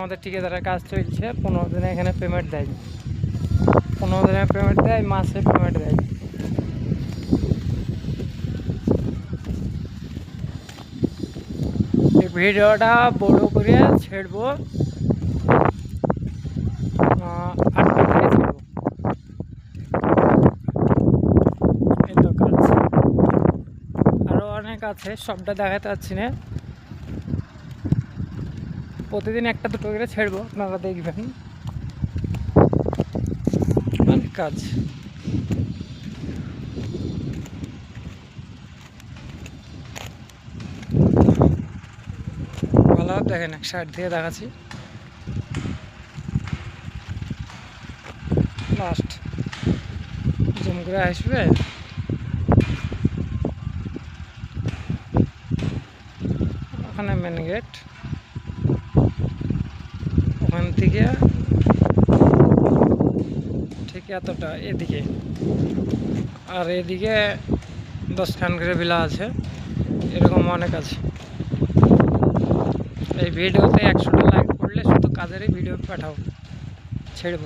আমাদের ঠিকাদারের কাজ চলছে। 15 দিনে এখানে পেমেন্ট দেয়, 15 দিনে পেমেন্ট দেয়, মাসে পেমেন্ট দেয়। এই ভিডিওটা বড় করে ছেড়বো, 8টা থেকে ছেড়বো। এই তো কাজ, আরও অনেক আছে, সবটা দেখাতে পারছি না। প্রতিদিন একটা দুটো করে ছেড়বো, আপনারা দেখবেন। অনেক কাজ। ভালো দেখেন, এক সাইড দিয়ে দেখাচ্ছি। লাস্ট জুম করে আসবে, ওখানে মেন গেট, ওখান থেকে ঠিক এতটা এদিকে, আর এদিকে 10খান করে ভিলা আছে, এরকম অনেক আছে। এই ভিডিওতে 100টা লাইক করলে শুধু কাজেরই ভিডিও পাঠাও, ছেড়ব।